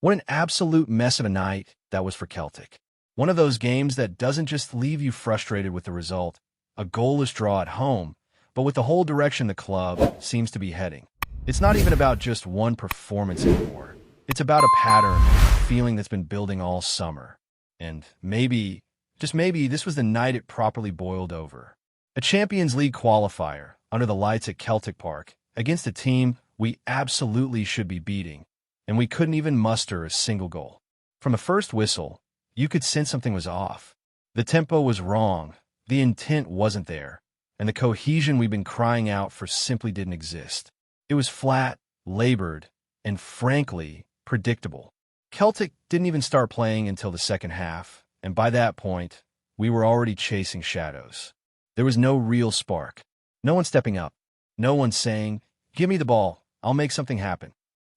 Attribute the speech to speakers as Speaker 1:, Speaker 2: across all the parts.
Speaker 1: What an absolute mess of a night that was for Celtic. One of those games that doesn't just leave you frustrated with the result, a goalless draw at home, but with the whole direction the club seems to be heading. It's not even about just one performance anymore. It's about a pattern, a feeling that's been building all summer. And maybe, just maybe, this was the night it properly boiled over. A Champions League qualifier under the lights at Celtic Park against a team we absolutely should be beating, and we couldn't even muster a single goal. From the first whistle, you could sense something was off. The tempo was wrong, the intent wasn't there, and the cohesion we've been crying out for simply didn't exist. It was flat, labored, and frankly, predictable. Celtic didn't even start playing until the second half, and by that point, we were already chasing shadows. There was no real spark. No one stepping up. No one saying, "Give me the ball, I'll make something happen."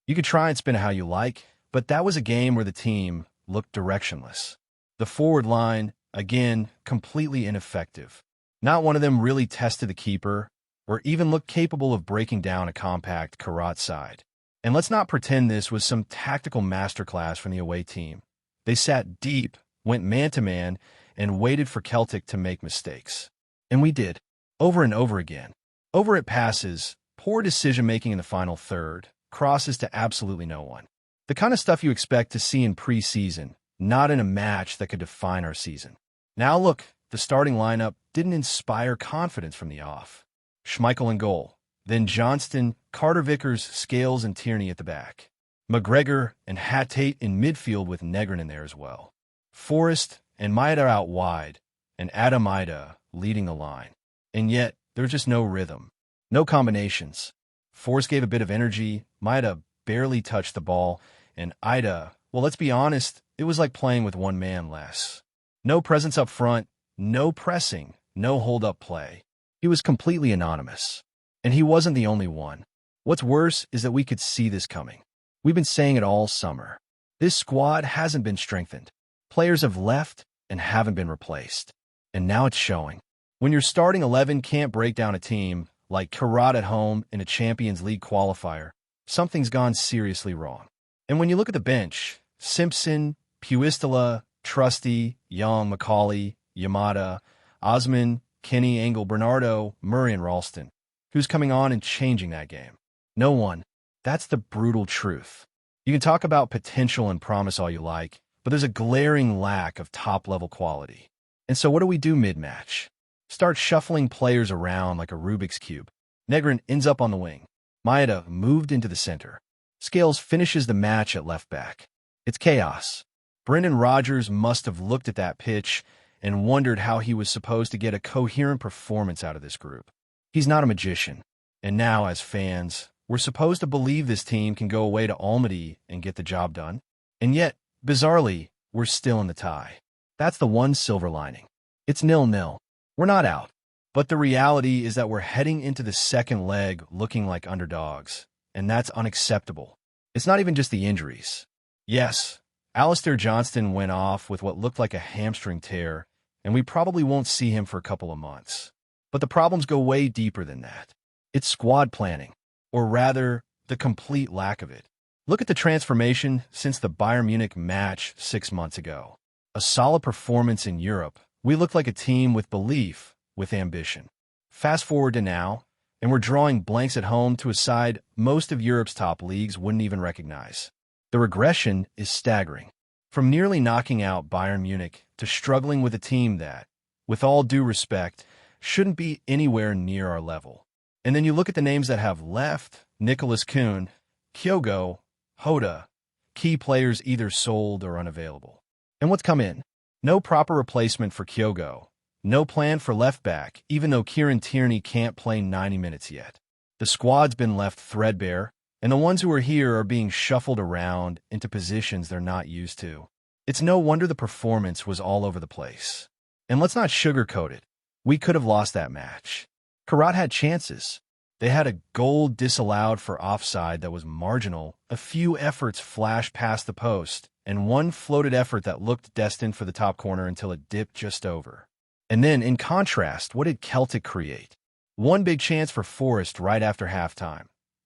Speaker 1: You could try and spin it how you like, but that was a game where the team looked directionless. The forward line, again, completely ineffective. Not one of them really tested the keeper, or even looked capable of breaking down a compact Karat side. And let's not pretend this was some tactical masterclass from the away team. They sat deep, went man-to-man, and waited for Celtic to make mistakes. And we did, over and over again. Over at passes, poor decision-making in the final third, crosses to absolutely no one. The kind of stuff you expect to see in preseason, not in a match that could define our season. Now look, the starting lineup didn't inspire confidence from the off. Schmeichel in goal, then Johnston, Carter-Vickers, Scales, and Tierney at the back. McGregor and Hatate in midfield with Negrin in there as well. Forrest and Maeda out wide, and Adam Maeda leading the line. And yet, there's just no rhythm, no combinations. Forrest gave a bit of energy, Maeda barely touched the ball, and Ida, well, let's be honest, it was like playing with one man less. No presence up front, no pressing, no hold-up play. He was completely anonymous. And he wasn't the only one. What's worse is that we could see this coming. We've been saying it all summer. This squad hasn't been strengthened. Players have left and haven't been replaced. And now it's showing. When your starting 11 can't break down a team like Karat at home in a Champions League qualifier, something's gone seriously wrong. And when you look at the bench, Simpson, Puistila, Trusty, Young, McCauley, Yamada, Osman, Kenny, Engel, Bernardo, Murray, and Ralston, who's coming on and changing that game? No one. That's the brutal truth. You can talk about potential and promise all you like, but there's a glaring lack of top-level quality. And so what do we do mid-match? Start shuffling players around like a Rubik's Cube. Negrin ends up on the wing. Maeda moved into the center. Scales finishes the match at left back. It's chaos. Brendan Rodgers must have looked at that pitch and wondered how he was supposed to get a coherent performance out of this group. He's not a magician. And now, as fans, we're supposed to believe this team can go away to Almaty and get the job done. And yet, bizarrely, we're still in the tie. That's the one silver lining. It's 0-0. We're not out. But the reality is that we're heading into the second leg looking like underdogs. And that's unacceptable. It's not even just the injuries. Yes, Alistair Johnston went off with what looked like a hamstring tear, and we probably won't see him for a couple of months. But the problems go way deeper than that. It's squad planning, or rather, the complete lack of it. Look at the transformation since the Bayern Munich match 6 months ago. A solid performance in Europe. We look like a team with belief, with ambition. Fast forward to now, and we're drawing blanks at home to a side most of Europe's top leagues wouldn't even recognize. The regression is staggering. From nearly knocking out Bayern Munich to struggling with a team that, with all due respect, shouldn't be anywhere near our level. And then you look at the names that have left: Nicholas Kuhn, Kyogo, Hoda, key players either sold or unavailable. And what's come in? No proper replacement for Kyogo. No plan for left back, even though Kieran Tierney can't play 90 minutes yet. The squad's been left threadbare, and the ones who are here are being shuffled around into positions they're not used to. It's no wonder the performance was all over the place. And let's not sugarcoat it. We could have lost that match. Karat had chances. They had a goal disallowed for offside that was marginal, a few efforts flashed past the post, and one floated effort that looked destined for the top corner until it dipped just over. And then, in contrast, what did Celtic create? One big chance for Forrest right after halftime.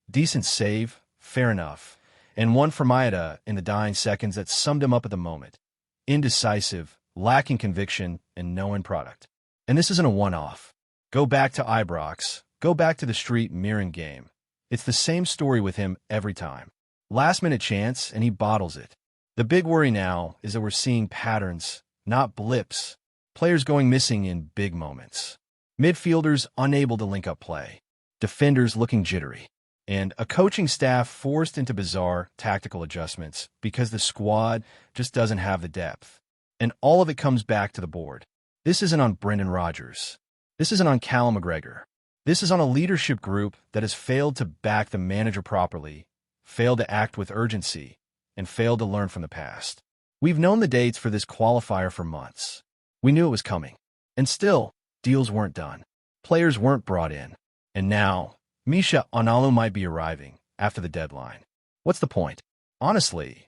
Speaker 1: Decent save, fair enough. and one for Maeda in the dying seconds that summed him up at the moment. Indecisive, lacking conviction, and no end product. And this isn't a one-off. Go back to Ibrox. Go back to the street mirroring game. It's the same story with him every time. Last-minute chance, and he bottles it. The big worry now is that we're seeing patterns, not blips. Players going missing in big moments. Midfielders unable to link up play. Defenders looking jittery. And a coaching staff forced into bizarre tactical adjustments because the squad just doesn't have the depth. And all of it comes back to the board. This isn't on Brendan Rodgers. This isn't on Callum McGregor. This is on a leadership group that has failed to back the manager properly, failed to act with urgency, and failed to learn from the past. We've known the dates for this qualifier for months. We knew it was coming. And still, deals weren't done. Players weren't brought in. And now, Misha Onalu might be arriving after the deadline. What's the point? Honestly,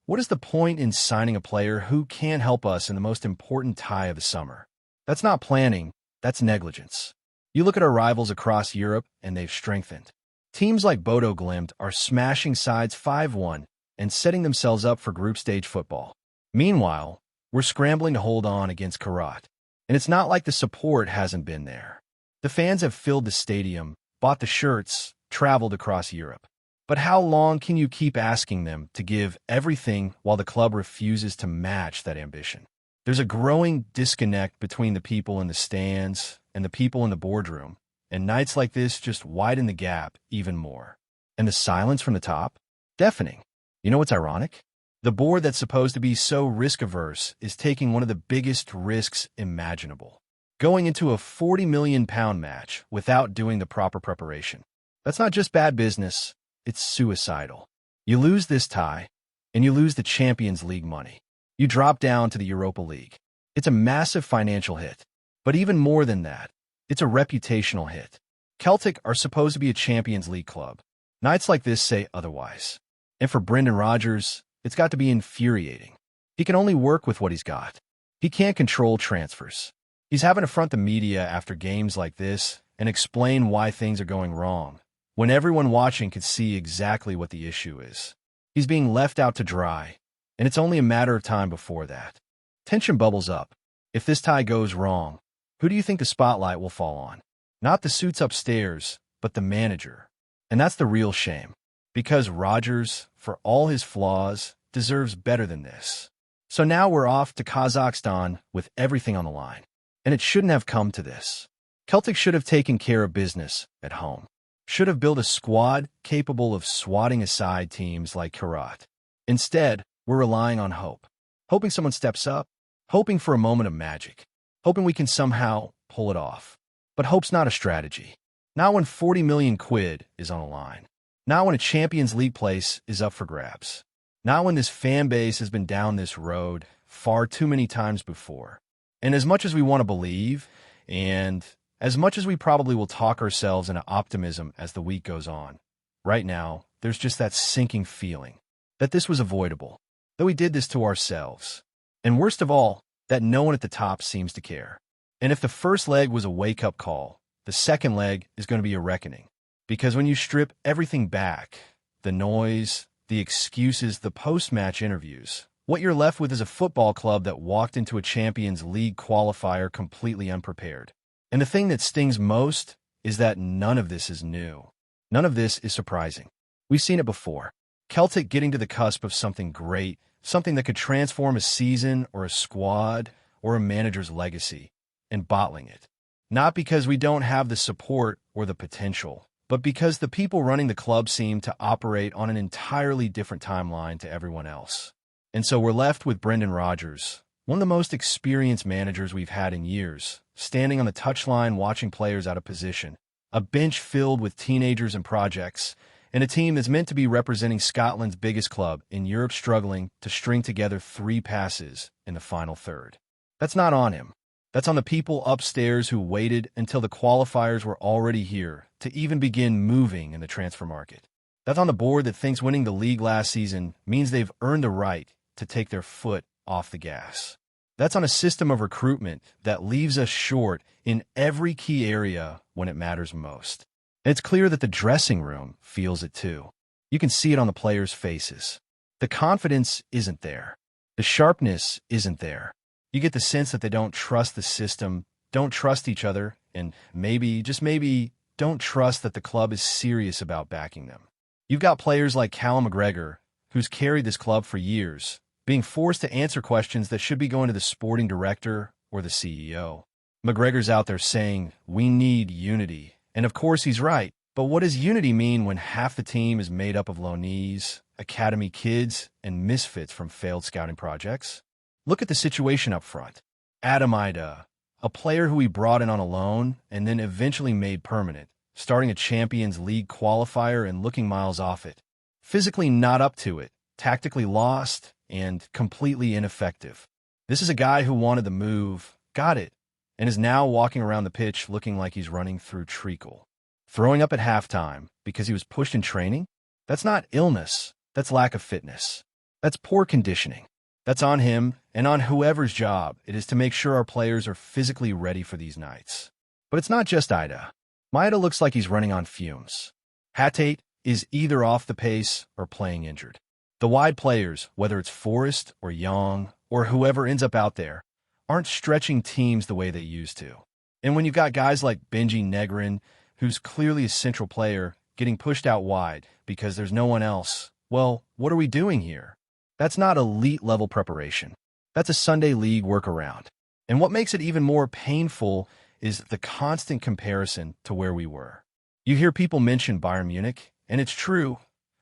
Speaker 1: what is the point in signing a player who can't help us in the most important tie of the summer? That's not planning, that's negligence. You look at our rivals across Europe, and they've strengthened. Teams like Bodo Glimt are smashing sides 5-1 and setting themselves up for group stage football. Meanwhile, we're scrambling to hold on against Karat. And it's not like the support hasn't been there. The fans have filled the stadium, bought the shirts, traveled across Europe. But how long can you keep asking them to give everything while the club refuses to match that ambition? There's a growing disconnect between the people in the stands and the people in the boardroom, and nights like this just widen the gap even more. And the silence from the top? Deafening. You know what's ironic? The board that's supposed to be so risk-averse is taking one of the biggest risks imaginable. Going into a £40 million match without doing the proper preparation. That's not just bad business, it's suicidal. You lose this tie, and you lose the Champions League money. You drop down to the Europa League. It's a massive financial hit. But even more than that, it's a reputational hit. Celtic are supposed to be a Champions League club. Nights like this say otherwise. And for Brendan Rodgers, it's got to be infuriating. He can only work with what he's got. He can't control transfers. He's having to front the media after games like this and explain why things are going wrong, when everyone watching could see exactly what the issue is. He's being left out to dry, and it's only a matter of time before that. Tension bubbles up. If this tie goes wrong, who do you think the spotlight will fall on? Not the suits upstairs, but the manager. And that's the real shame. Because Rodgers, for all his flaws, deserves better than this. So now we're off to Kazakhstan with everything on the line. And it shouldn't have come to this. Celtic should have taken care of business at home. Should have built a squad capable of swatting aside teams like Karat. Instead, we're relying on hope. Hoping someone steps up. Hoping for a moment of magic. Hoping we can somehow pull it off. But hope's not a strategy. Not when 40 million quid is on the line. Not when a Champions League place is up for grabs. Not when this fan base has been down this road far too many times before. And as much as we want to believe, and as much as we probably will talk ourselves into optimism as the week goes on, right now, there's just that sinking feeling that this was avoidable, that we did this to ourselves. And worst of all, that no one at the top seems to care. And if the first leg was a wake-up call, the second leg is going to be a reckoning. Because when you strip everything back, the noise, the excuses, the post-match interviews, what you're left with is a football club that walked into a Champions League qualifier completely unprepared. And the thing that stings most is that none of this is new. None of this is surprising. We've seen it before. Celtic getting to the cusp of something great, something that could transform a season or a squad or a manager's legacy, and bottling it. Not because we don't have the support or the potential, but because the people running the club seem to operate on an entirely different timeline to everyone else. And so we're left with Brendan Rodgers, one of the most experienced managers we've had in years, standing on the touchline watching players out of position, a bench filled with teenagers and projects, and a team that's meant to be representing Scotland's biggest club in Europe struggling to string together 3 passes in the final third. That's not on him. That's on the people upstairs who waited until the qualifiers were already here to even begin moving in the transfer market. That's on the board that thinks winning the league last season means they've earned the right to take their foot off the gas. That's on a system of recruitment that leaves us short in every key area when it matters most. And it's clear that the dressing room feels it too. You can see it on the players' faces. The confidence isn't there. The sharpness isn't there. You get the sense that they don't trust the system, don't trust each other, and maybe, just maybe, don't trust that the club is serious about backing them. You've got players like Callum McGregor, who's carried this club for years, being forced to answer questions that should be going to the sporting director or the CEO. McGregor's out there saying, we need unity. And of course he's right. But what does unity mean when half the team is made up of loanees, academy kids, and misfits from failed scouting projects? Look at the situation up front. Adam Ida, a player who we brought in on a loan and then eventually made permanent, starting a Champions League qualifier and looking miles off it. Physically not up to it, tactically lost, and completely ineffective. This is a guy who wanted the move, got it, and is now walking around the pitch looking like he's running through treacle. Throwing up at halftime because he was pushed in training? That's not illness. That's lack of fitness. That's poor conditioning. That's on him and on whoever's job it is to make sure our players are physically ready for these nights. But it's not just Ida. Maeda looks like he's running on fumes. Hatate is either off the pace or playing injured. The wide players, whether it's Forrest or Young or whoever ends up out there, aren't stretching teams the way they used to. And when you've got guys like Benji Negrin, who's clearly a central player, getting pushed out wide because there's no one else, well, what are we doing here? That's not elite-level preparation. That's a Sunday league workaround. And what makes it even more painful is the constant comparison to where we were. You hear people mention Bayern Munich, and it's true.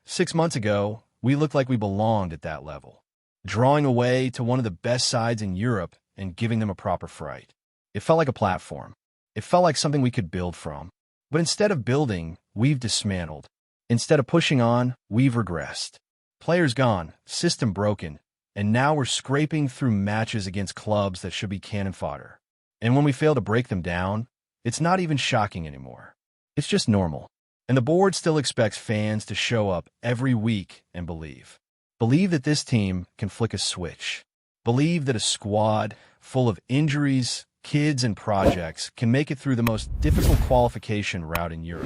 Speaker 1: 6 months ago, we looked like we belonged at that level, drawing away to one of the best sides in Europe and giving them a proper fright. It felt like a platform. It felt like something we could build from. But instead of building, we've dismantled. Instead of pushing on, we've regressed. Players gone, system broken, and now we're scraping through matches against clubs that should be cannon fodder. And when we fail to break them down, it's not even shocking anymore. It's just normal. And the board still expects fans to show up every week and believe. Believe that this team can flick a switch. Believe that a squad full of injuries, kids, and projects can make it through the most difficult qualification route in Europe.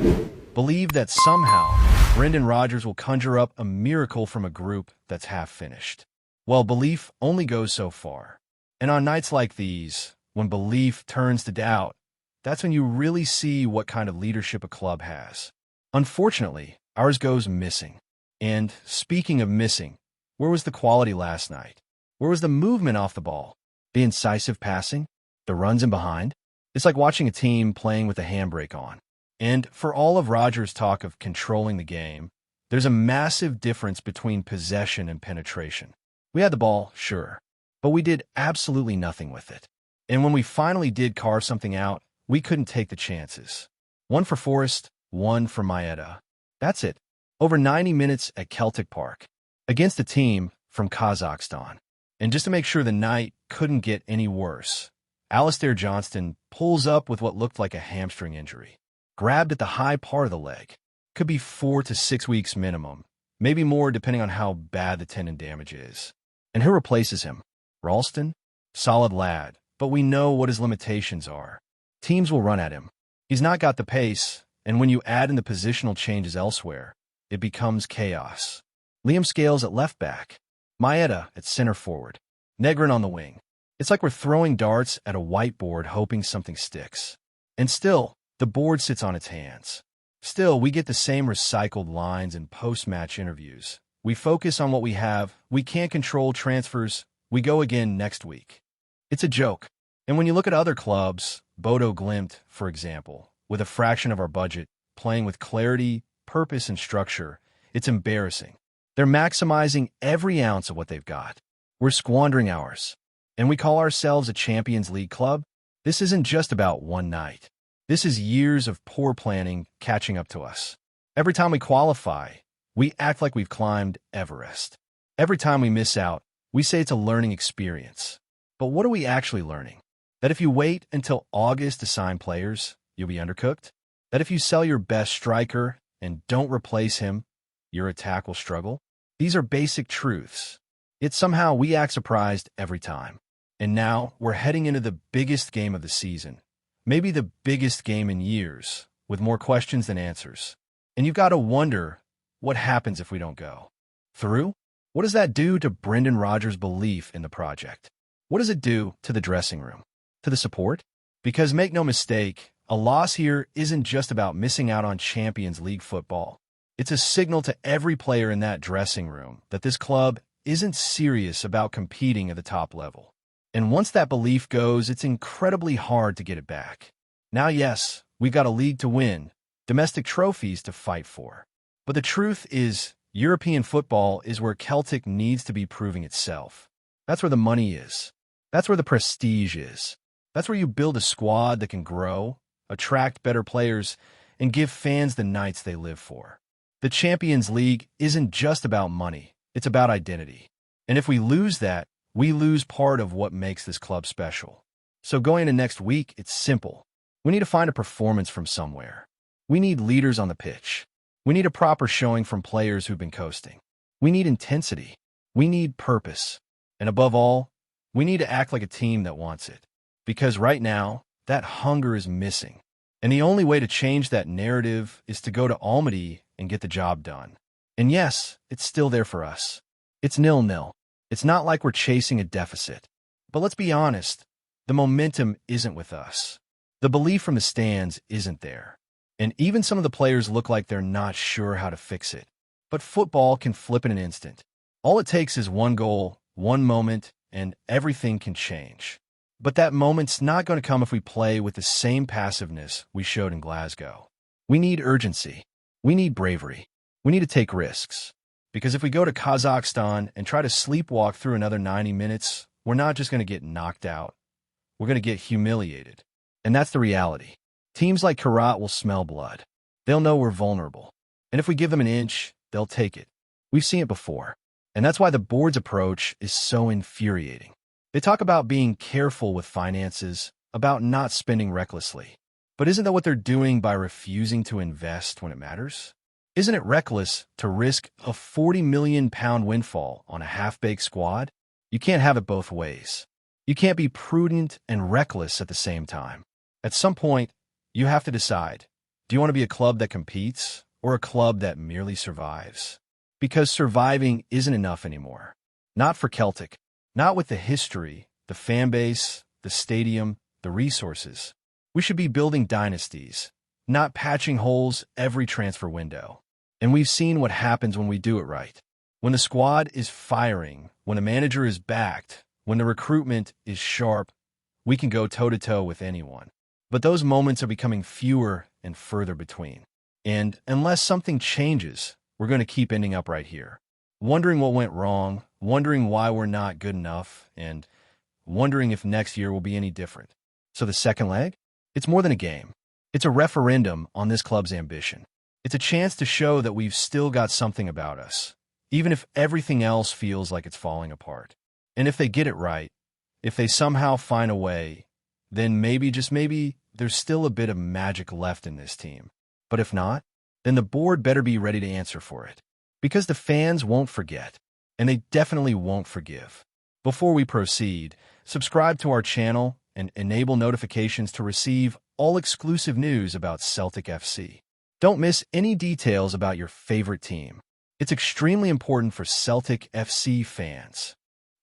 Speaker 1: Believe that somehow Brendan Rodgers will conjure up a miracle from a group that's half finished. Well, belief only goes so far. And on nights like these, when belief turns to doubt, that's when you really see what kind of leadership a club has. Unfortunately, ours goes missing. And speaking of missing, where was the quality last night? Where was the movement off the ball? The incisive passing? The runs in behind? It's like watching a team playing with the handbrake on. And for all of Rodgers' talk of controlling the game, there's a massive difference between possession and penetration. We had the ball, sure, but we did absolutely nothing with it. And when we finally did carve something out, we couldn't take the chances. One for Forrest, one for Maeda. That's it. Over 90 minutes at Celtic Park against a team from Kazakhstan. And just to make sure the night couldn't get any worse, Alistair Johnston pulls up with what looked like a hamstring injury. Grabbed at the high part of the leg. Could be 4 to 6 weeks minimum, maybe more depending on how bad the tendon damage is. And who replaces him? Ralston? Solid lad, but we know what his limitations are. Teams will run at him. He's not got the pace, and when you add in the positional changes elsewhere, it becomes chaos. Liam Scales at left back. Maeda at center forward. Negrin on the wing. It's like we're throwing darts at a whiteboard hoping something sticks. And still, the board sits on its hands. Still, we get the same recycled lines in post-match interviews. We focus on what we have. We can't control transfers. We go again next week. It's a joke. And when you look at other clubs, Bodo Glimt, for example, with a fraction of our budget, playing with clarity, purpose, and structure, it's embarrassing. They're maximizing every ounce of what they've got. We're squandering ours. And we call ourselves a Champions League club? This isn't just about one night. This is years of poor planning catching up to us. Every time we qualify, we act like we've climbed Everest. Every time we miss out, we say it's a learning experience. But what are we actually learning? That if you wait until August to sign players, you'll be undercooked? That if you sell your best striker and don't replace him, your attack will struggle? These are basic truths. Yet somehow we act surprised every time. And now we're heading into the biggest game of the season. Maybe the biggest game in years, with more questions than answers. And you've got to wonder, what happens if we don't go through? What does that do to Brendan Rodgers' belief in the project? What does it do to the dressing room, to the support? Because make no mistake, a loss here isn't just about missing out on Champions League football. It's a signal to every player in that dressing room that this club isn't serious about competing at the top level. And once that belief goes, it's incredibly hard to get it back. Now, yes, we've got a league to win, domestic trophies to fight for. But the truth is, European football is where Celtic needs to be proving itself. That's where the money is. That's where the prestige is. That's where you build a squad that can grow, attract better players, and give fans the nights they live for. The Champions League isn't just about money, it's about identity. And if we lose that, we lose part of what makes this club special. So going into next week, it's simple. We need to find a performance from somewhere. We need leaders on the pitch. We need a proper showing from players who've been coasting. We need intensity. We need purpose. And above all, we need to act like a team that wants it. Because right now, that hunger is missing. And the only way to change that narrative is to go to Almaty and get the job done. And yes, it's still there for us. It's 0-0. It's not like we're chasing a deficit. But let's be honest, the momentum isn't with us. The belief from the stands isn't there. And even some of the players look like they're not sure how to fix it. But football can flip in an instant. All it takes is one goal, one moment, and everything can change. But that moment's not going to come if we play with the same passiveness we showed in Glasgow. We need urgency. We need bravery. We need to take risks. Because if we go to Kazakhstan and try to sleepwalk through another 90 minutes, we're not just going to get knocked out. We're going to get humiliated. And that's the reality. Teams like Karat will smell blood. They'll know we're vulnerable. And if we give them an inch, they'll take it. We've seen it before. And that's why the board's approach is so infuriating. They talk about being careful with finances, about not spending recklessly. But isn't that what they're doing by refusing to invest when it matters? Isn't it reckless to risk a £40 million windfall on a half-baked squad? You can't have it both ways. You can't be prudent and reckless at the same time. At some point, you have to decide, do you want to be a club that competes or a club that merely survives? Because surviving isn't enough anymore. Not for Celtic. Not with the history, the fan base, the stadium, the resources. We should be building dynasties, not patching holes every transfer window. And we've seen what happens when we do it right. When the squad is firing, when a manager is backed, when the recruitment is sharp, we can go toe-to-toe with anyone. But those moments are becoming fewer and further between. And unless something changes, we're going to keep ending up right here. Wondering what went wrong, wondering why we're not good enough, and wondering if next year will be any different. So the second leg? It's more than a game. It's a referendum on this club's ambition. It's a chance to show that we've still got something about us, even if everything else feels like it's falling apart. And if they get it right, if they somehow find a way, then maybe, just maybe, there's still a bit of magic left in this team. But if not, then the board better be ready to answer for it. Because the fans won't forget, and they definitely won't forgive. Before we proceed, subscribe to our channel and enable notifications to receive all exclusive news about Celtic FC. Don't miss any details about your favorite team. It's extremely important for Celtic FC fans.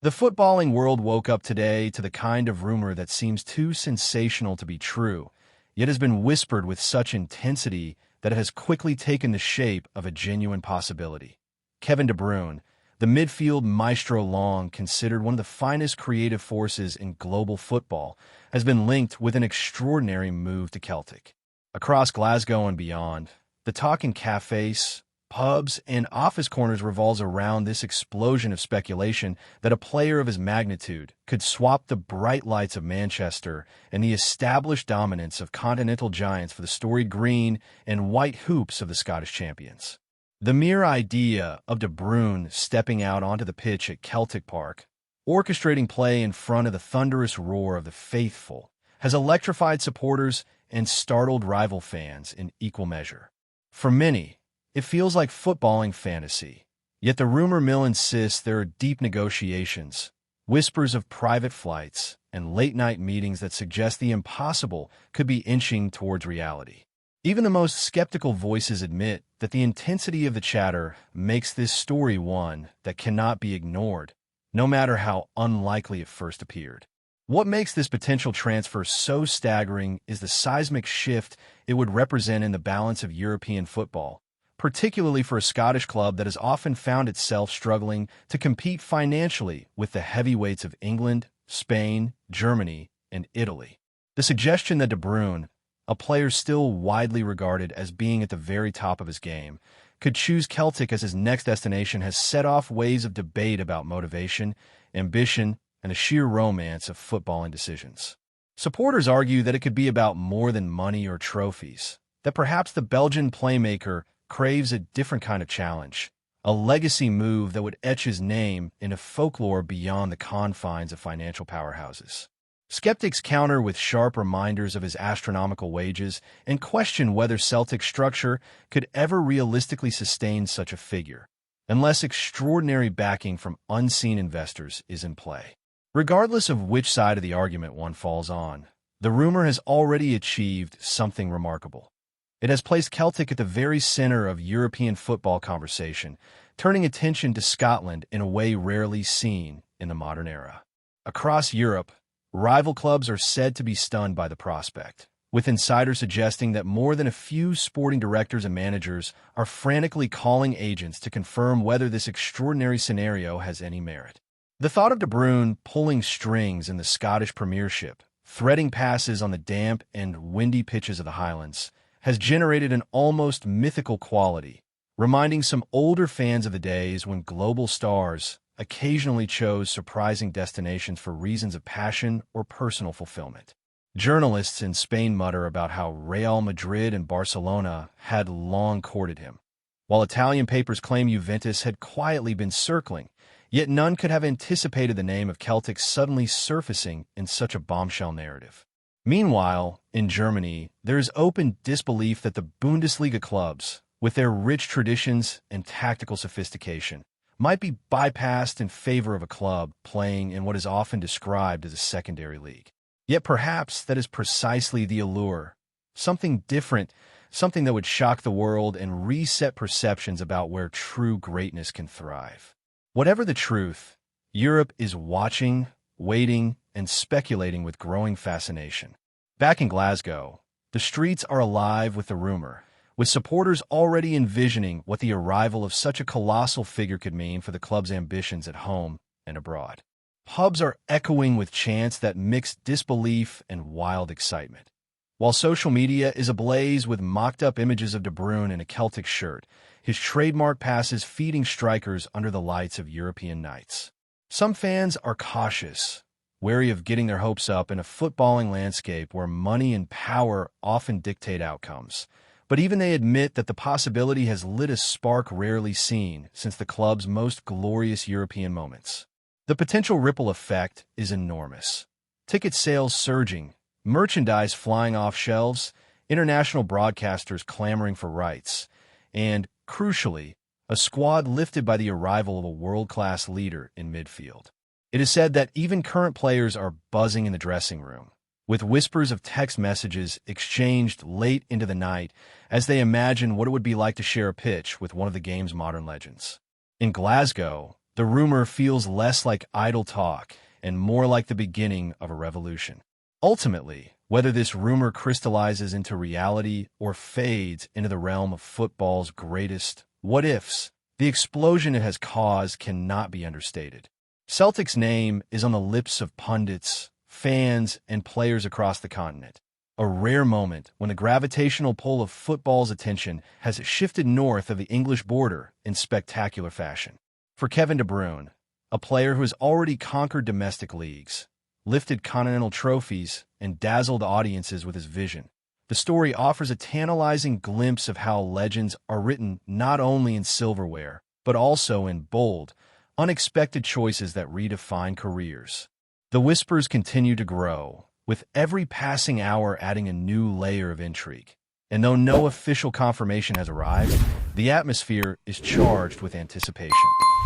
Speaker 1: The footballing world woke up today to the kind of rumor that seems too sensational to be true, yet has been whispered with such intensity that it has quickly taken the shape of a genuine possibility. Kevin De Bruyne, the midfield maestro long considered one of the finest creative forces in global football, has been linked with an extraordinary move to Celtic. Across Glasgow and beyond, the talk in cafes, pubs, and office corners revolves around this explosion of speculation that a player of his magnitude could swap the bright lights of Manchester and the established dominance of continental giants for the storied green and white hoops of the Scottish champions. The mere idea of De Bruyne stepping out onto the pitch at Celtic Park, orchestrating play in front of the thunderous roar of the faithful, has electrified supporters and startled rival fans in equal measure. For many, it feels like footballing fantasy, yet the rumor mill insists there are deep negotiations, whispers of private flights, and late-night meetings that suggest the impossible could be inching towards reality. Even the most skeptical voices admit that the intensity of the chatter makes this story one that cannot be ignored, no matter how unlikely it first appeared. What makes this potential transfer so staggering is the seismic shift it would represent in the balance of European football, particularly for a Scottish club that has often found itself struggling to compete financially with the heavyweights of England, Spain, Germany, and Italy. The suggestion that De Bruyne, a player still widely regarded as being at the very top of his game, could choose Celtic as his next destination has set off waves of debate about motivation, ambition, and the sheer romance of footballing decisions. Supporters argue that it could be about more than money or trophies, that perhaps the Belgian playmaker craves a different kind of challenge, a legacy move that would etch his name into folklore beyond the confines of financial powerhouses. Skeptics counter with sharp reminders of his astronomical wages and question whether Celtic's structure could ever realistically sustain such a figure, unless extraordinary backing from unseen investors is in play. Regardless of which side of the argument one falls on, the rumor has already achieved something remarkable. It has placed Celtic at the very center of European football conversation, turning attention to Scotland in a way rarely seen in the modern era. Across Europe, rival clubs are said to be stunned by the prospect, with insiders suggesting that more than a few sporting directors and managers are frantically calling agents to confirm whether this extraordinary scenario has any merit. The thought of De Bruyne pulling strings in the Scottish Premiership, threading passes on the damp and windy pitches of the Highlands, has generated an almost mythical quality, reminding some older fans of the days when global stars occasionally chose surprising destinations for reasons of passion or personal fulfillment. Journalists in Spain mutter about how Real Madrid and Barcelona had long courted him, while Italian papers claim Juventus had quietly been circling, yet none could have anticipated the name of Celtic suddenly surfacing in such a bombshell narrative. Meanwhile, in Germany, there is open disbelief that the Bundesliga clubs, with their rich traditions and tactical sophistication, might be bypassed in favor of a club playing in what is often described as a secondary league. Yet perhaps that is precisely the allure. Something different, something that would shock the world and reset perceptions about where true greatness can thrive. Whatever the truth, Europe is watching, waiting, and speculating with growing fascination. Back in Glasgow, the streets are alive with the rumor, with supporters already envisioning what the arrival of such a colossal figure could mean for the club's ambitions at home and abroad. Pubs are echoing with chants that mix disbelief and wild excitement, while social media is ablaze with mocked-up images of De Bruyne in a Celtic shirt, his trademark passes feeding strikers under the lights of European nights. Some fans are cautious, wary of getting their hopes up in a footballing landscape where money and power often dictate outcomes. But even they admit that the possibility has lit a spark rarely seen since the club's most glorious European moments. The potential ripple effect is enormous. Ticket sales surging, merchandise flying off shelves, international broadcasters clamoring for rights, and, crucially, a squad lifted by the arrival of a world-class leader in midfield. It is said that even current players are buzzing in the dressing room, with whispers of text messages exchanged late into the night as they imagine what it would be like to share a pitch with one of the game's modern legends. In Glasgow, the rumor feels less like idle talk and more like the beginning of a revolution. Ultimately, whether this rumor crystallizes into reality or fades into the realm of football's greatest what-ifs, the explosion it has caused cannot be understated. Celtic's name is on the lips of pundits, fans, and players across the continent. A rare moment when the gravitational pull of football's attention has shifted north of the English border in spectacular fashion. For Kevin De Bruyne, a player who has already conquered domestic leagues, lifted continental trophies, and dazzled audiences with his vision, the story offers a tantalizing glimpse of how legends are written not only in silverware, but also in bold, unexpected choices that redefine careers. The whispers continue to grow, with every passing hour adding a new layer of intrigue. And though no official confirmation has arrived, the atmosphere is charged with anticipation.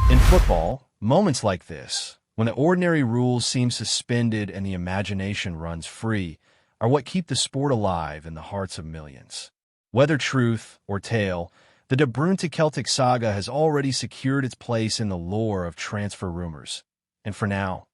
Speaker 1: In football, moments like this, when the ordinary rules seem suspended and the imagination runs free, are what keep the sport alive in the hearts of millions. Whether truth or tale, the De Bruyne to Celtic saga has already secured its place in the lore of transfer rumors. And for now,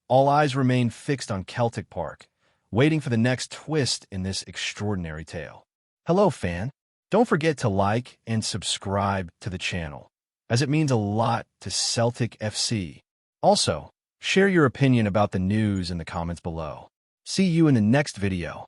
Speaker 1: all eyes remain fixed on Celtic Park, waiting for the next twist in this extraordinary tale. Hello, fan. Don't forget to like and subscribe to the channel, as it means a lot to Celtic FC. Also, share your opinion about the news in the comments below. See you in the next video.